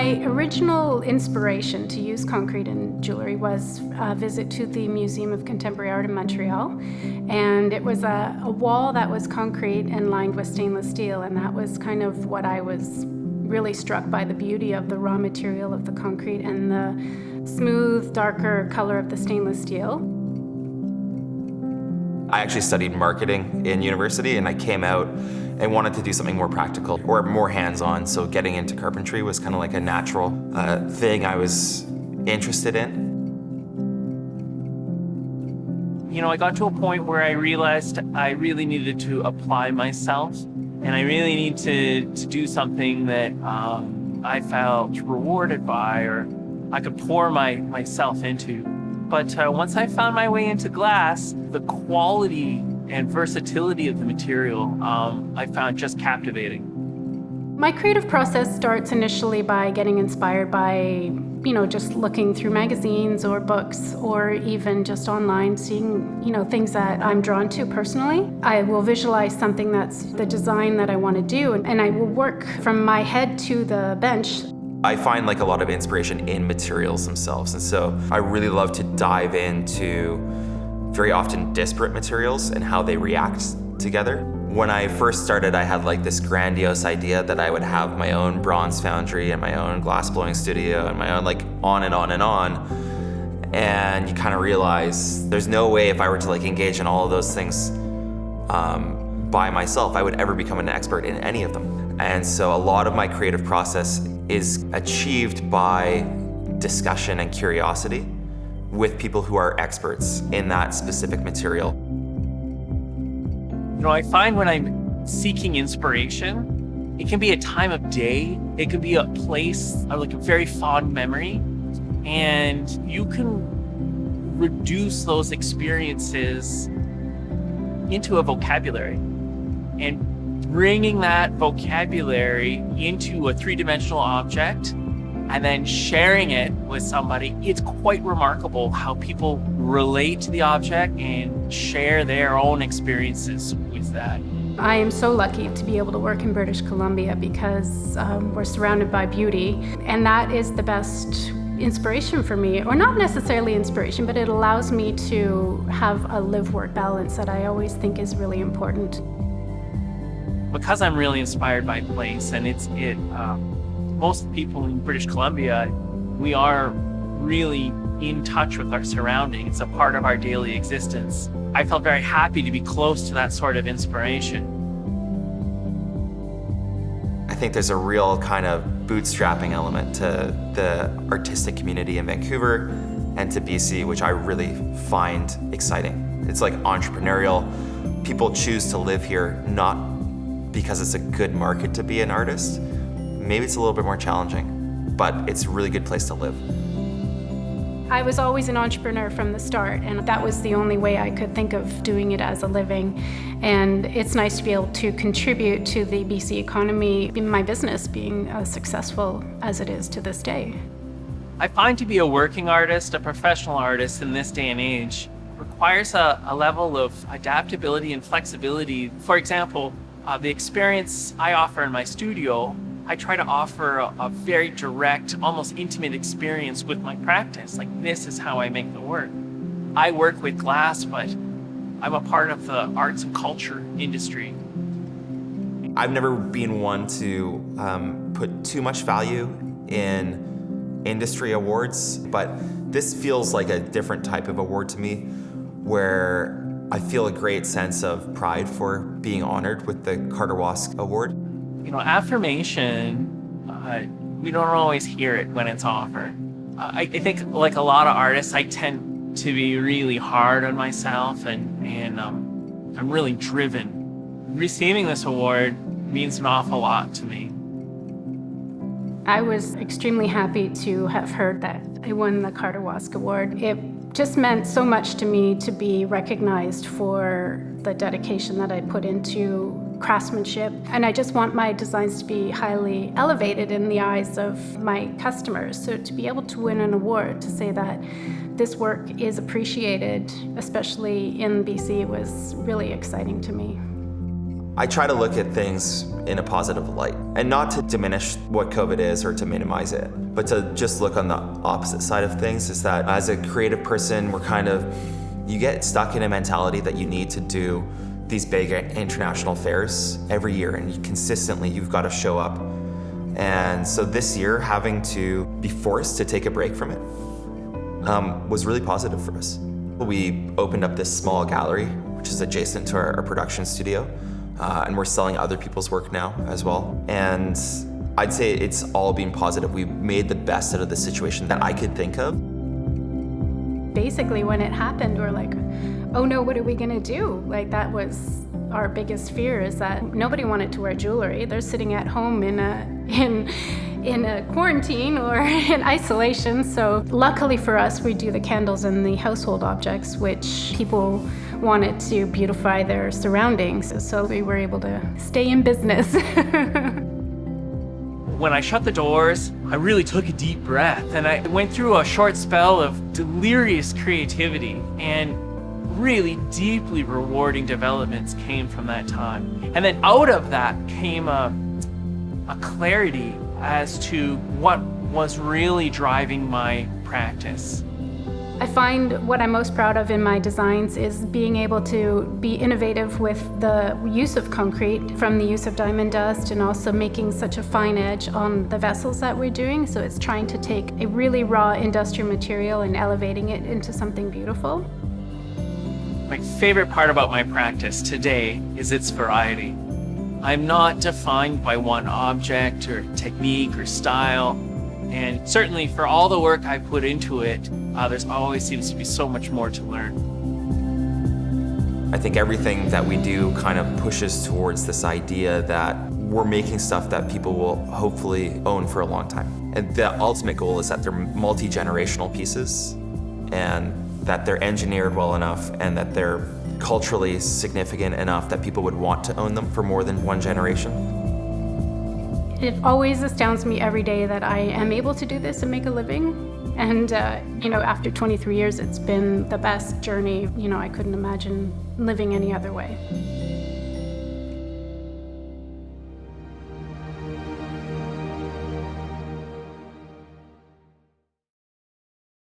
My original inspiration to use concrete in jewelry was a visit to the Museum of Contemporary Art in Montreal. And it was a wall that was concrete and lined with stainless steel. And that was kind of what I was really struck by, the beauty of the raw material of the concrete and the smooth, darker color of the stainless steel. I actually studied marketing in university, and I came out and wanted to do something more practical or more hands-on. So getting into carpentry was kind of like a natural thing I was interested in. You know, I got to a point where I realized I really needed to apply myself, and I really need to do something that I felt rewarded by, or I could pour myself into. But once I found my way into glass, the quality and versatility of the material I found just captivating. My creative process starts initially by getting inspired by, just looking through magazines or books, or even just online, seeing, things that I'm drawn to personally. I will visualize something that's the design that I want to do, and I will work from my head to the bench. I find like a lot of inspiration in materials themselves, and so I really love to dive into very often disparate materials and how they react together. When I first started, I had like this grandiose idea that I would have my own bronze foundry and my own glass blowing studio and my own, like, on and on and on. And you kind of realize there's no way if I were to like engage in all of those things by myself, I would ever become an expert in any of them. And so a lot of my creative process is achieved by discussion and curiosity with people who are experts in that specific material. I find when I'm seeking inspiration, it can be a time of day, it could be a place, or like a very fond memory, and you can reduce those experiences into a vocabulary. And bringing that vocabulary into a three-dimensional object and then sharing it with somebody, it's quite remarkable how people relate to the object and share their own experiences with that. I am so lucky to be able to work in British Columbia because we're surrounded by beauty, and that is the best inspiration for me, or not necessarily inspiration, but it allows me to have a live-work balance that I always think is really important. Because I'm really inspired by place, and most people in British Columbia, we are really in touch with our surroundings. It's a part of our daily existence. I felt very happy to be close to that sort of inspiration. I think there's a real kind of bootstrapping element to the artistic community in Vancouver and to BC, which I really find exciting. It's like entrepreneurial. People choose to live here not because it's a good market to be an artist. Maybe it's a little bit more challenging, but it's a really good place to live. I was always an entrepreneur from the start, and that was the only way I could think of doing it as a living. And it's nice to be able to contribute to the BC economy, my business being as successful as it is to this day. I find to be a working artist, a professional artist in this day and age, requires a level of adaptability and flexibility. For example, the experience I offer in my studio, I try to offer a very direct, almost intimate experience with my practice. Like, this is how I make the work. I work with glass, but I'm a part of the arts and culture industry. I've never been one to put too much value in industry awards, but this feels like a different type of award to me, where I feel a great sense of pride for being honored with the Carter Wask Award. Affirmation, we don't always hear it when it's offered. I think, like a lot of artists, I tend to be really hard on myself, and I'm really driven. Receiving this award means an awful lot to me. I was extremely happy to have heard that I won the Carter Wask Award. It just meant so much to me to be recognized for the dedication that I put into craftsmanship. And I just want my designs to be highly elevated in the eyes of my customers. So to be able to win an award, to say that this work is appreciated, especially in BC, was really exciting to me. I try to look at things in a positive light, and not to diminish what COVID is or to minimize it, but to just look on the opposite side of things, is that as a creative person, you get stuck in a mentality that you need to do these big international fairs every year, and you've got to show up. And so this year, having to be forced to take a break from it was really positive for us. We opened up this small gallery, which is adjacent to our production studio, and we're selling other people's work now as well. And I'd say it's all been positive. We made the best out of the situation that I could think of. Basically, when it happened, we're like, oh no, what are we gonna do? Like, that was our biggest fear, is that nobody wanted to wear jewelry. They're sitting at home in a quarantine or in isolation. So luckily for us, we do the candles and the household objects, which people wanted to beautify their surroundings. So we were able to stay in business. When I shut the doors, I really took a deep breath, and I went through a short spell of delirious creativity, and really deeply rewarding developments came from that time. And then out of that came a clarity as to what was really driving my practice. I find what I'm most proud of in my designs is being able to be innovative with the use of concrete, from the use of diamond dust, and also making such a fine edge on the vessels that we're doing. So it's trying to take a really raw industrial material and elevating it into something beautiful. My favorite part about my practice today is its variety. I'm not defined by one object or technique or style. And certainly for all the work I put into it, there's always seems to be so much more to learn. I think everything that we do kind of pushes towards this idea that we're making stuff that people will hopefully own for a long time. And the ultimate goal is that they're multi-generational pieces, and that they're engineered well enough, and that they're culturally significant enough that people would want to own them for more than one generation. It always astounds me every day that I am able to do this and make a living. And, after 23 years, it's been the best journey. I couldn't imagine living any other way.